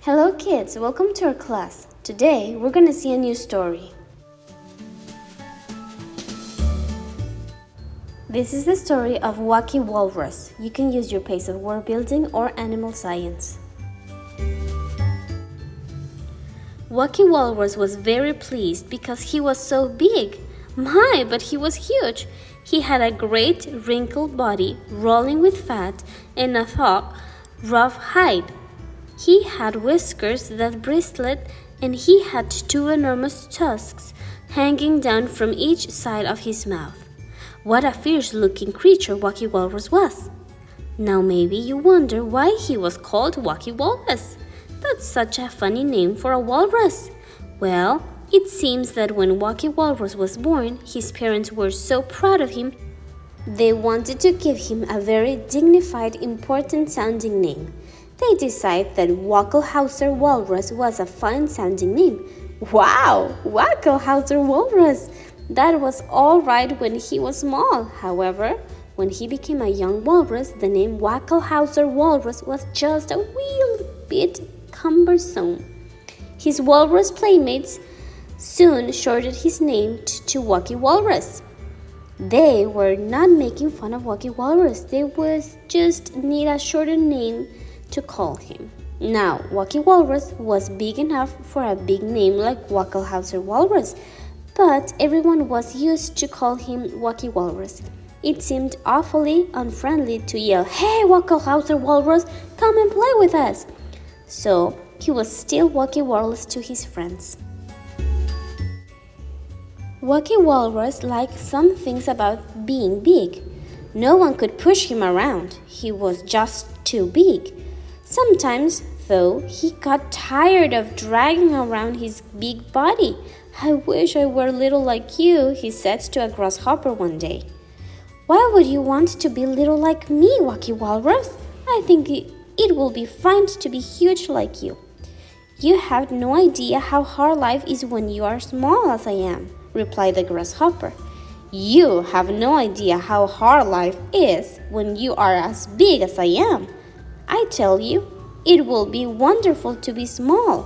Hello kids, welcome to our class. Today we're going to see a new story. This is the story of Wacky Walrus. You can use your pace of word building or animal science. Wacky Walrus was very pleased because he was so big. My, but he was huge. He had a great wrinkled body, rolling with fat, and a thick, rough hide. He had whiskers that bristled, and he had two enormous tusks hanging down from each side of his mouth. What a fierce-looking creature Wacky Walrus was! Now maybe you wonder why he was called Wacky Walrus. That's such a funny name for a walrus. Well, it seems that when Wacky Walrus was born, his parents were so proud of him, they wanted to give him a very dignified, important-sounding name. They decided that Wackelhauser Walrus was a fine-sounding name. Wow! Wackelhauser Walrus! That was all right when he was small. However, when he became a young walrus, the name Wackelhauser Walrus was just a wee bit cumbersome. His walrus playmates soon shortened his name to Wacky Walrus. They were not making fun of Wacky Walrus. They just need a shortened name to call him. Now, Wacky Walrus was big enough for a big name like Wackelhauser Walrus, but everyone was used to call him Wacky Walrus. It seemed awfully unfriendly to yell, "Hey, Wackelhauser Walrus, come and play with us!" So, he was still Wacky Walrus to his friends. Wacky Walrus liked some things about being big. No one could push him around. He was just too big. Sometimes, though, he got tired of dragging around his big body. "I wish I were little like you," he said to a grasshopper one day. "Why would you want to be little like me, Wacky Walrus? I think it will be fun to be huge like you." "You have no idea how hard life is when you are small as I am," replied the grasshopper. "You have no idea how hard life is when you are as big as I am. I tell you, it will be wonderful to be small."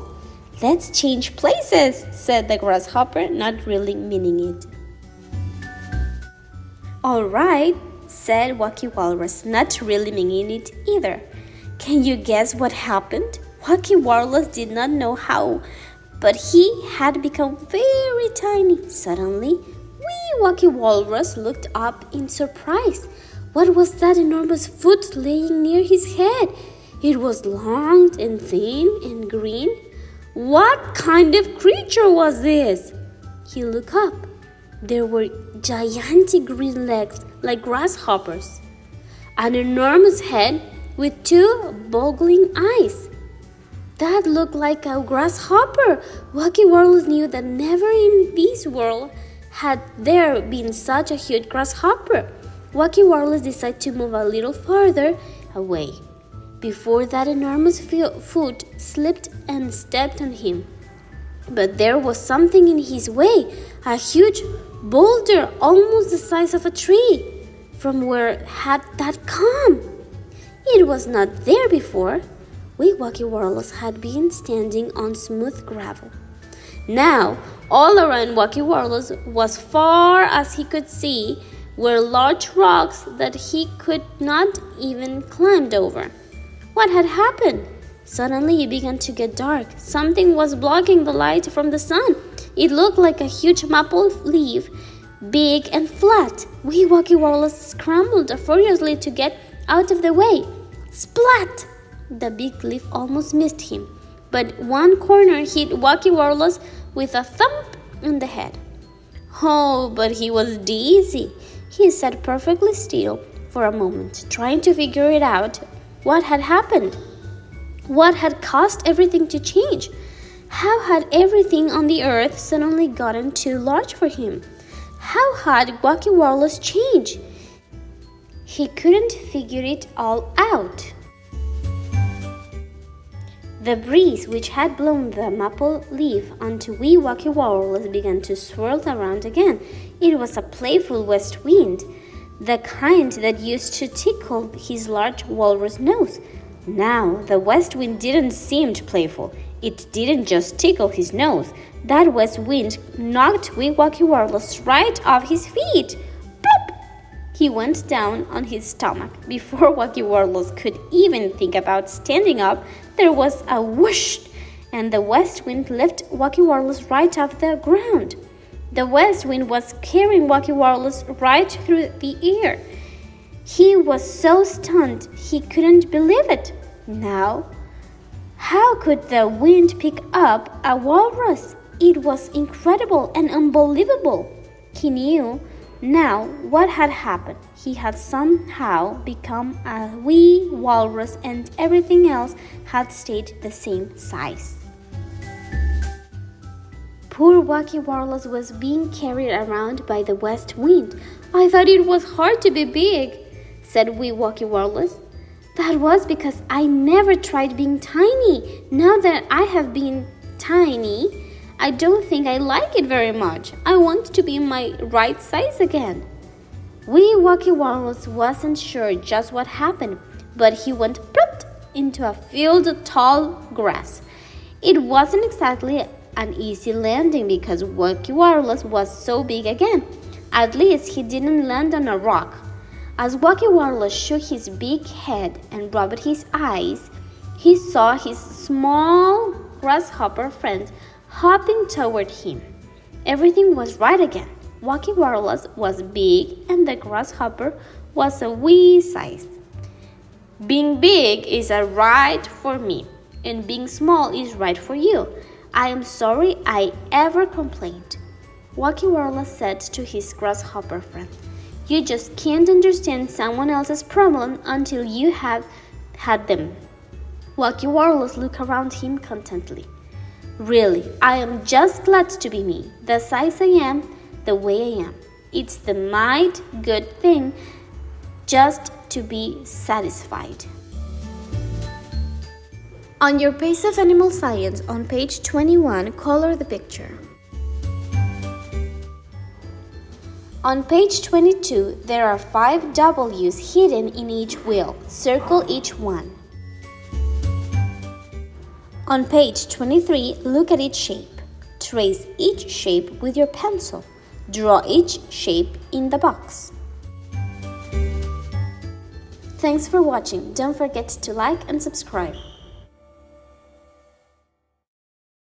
"Let's change places," said the grasshopper, not really meaning it. "All right," said Wacky Walrus, not really meaning it either. Can you guess what happened? Wacky Walrus did not know how, but he had become very tiny. Suddenly, wee Wacky Walrus looked up in surprise. What was that enormous foot laying near his head? It was long and thin and green. What kind of creature was this? He looked up. There were gigantic green legs like grasshoppers, an enormous head with two boggling eyes. That looked like a grasshopper. Wacky Walrus knew that never in this world had there been such a huge grasshopper. Wacky Walrus decided to move a little farther away before that enormous foot slipped and stepped on him. But there was something in his way, a huge boulder almost the size of a tree. From where had that come? It was not there before. Wacky Walrus had been standing on smooth gravel. Now, all around Wacky Walrus, as far as he could see, were large rocks that he could not even climb over. What had happened? Suddenly it began to get dark. Something was blocking the light from the sun. It looked like a huge maple leaf, big and flat. Wacky Walrus scrambled furiously to get out of the way. Splat! The big leaf almost missed him, but one corner hit Wacky Walrus with a thump on the head. Oh, but he was dizzy. He sat perfectly still for a moment, trying to figure it out. What had happened? What had caused everything to change? How had everything on the earth suddenly gotten too large for him? How had Wacky Walrus changed? He couldn't figure it all out. The breeze which had blown the maple leaf onto wee Wacky Walrus began to swirl around again. It was a playful west wind, the kind that used to tickle his large walrus nose. Now, the west wind didn't seem playful. It didn't just tickle his nose. That west wind knocked wee Wacky Walrus right off his feet. Plop! He went down on his stomach. Before Wacky Walrus could even think about standing up, there was a whoosh, and the west wind lifted Wacky Walrus right off the ground. The west wind was carrying Wacky Walrus right through the air. He was so stunned he couldn't believe it. Now, how could the wind pick up a walrus? It was incredible and unbelievable. He knew now what had happened. He had somehow become a wee walrus and everything else had stayed the same size. Poor Wacky Walrus was being carried around by the west wind. I thought it was hard to be big, said wee Wacky Walrus. That was because I never tried being tiny. Now that I have been tiny, I don't think I like it very much. I want to be my right size again. Wee Wacky Walrus wasn't sure just what happened, but he went plop into a field of tall grass. It wasn't exactly an easy landing because Wacky Walrus was so big again. At least he didn't land on a rock. As Wacky Walrus shook his big head and rubbed his eyes, he saw his small grasshopper friend hopping toward him. Everything was right again. Wacky Walrus was big and the grasshopper was a wee size. Being big is a right for me, and being small is right for you. I am sorry I ever complained, Wacky Walrus said to his grasshopper friend. You just can't understand someone else's problem until you have had them. Wacky Walrus looked around him contentedly. Really, I am just glad to be me, the size I am, the way I am. It's the might good thing just to be satisfied. On your page of animal science on page 21, color the picture. On page 22, there are 5 W's hidden in each wheel. Circle each one. On page 23, look at each shape. Trace each shape with your pencil. Draw each shape in the box. Thanks for watching. Don't forget to like and subscribe.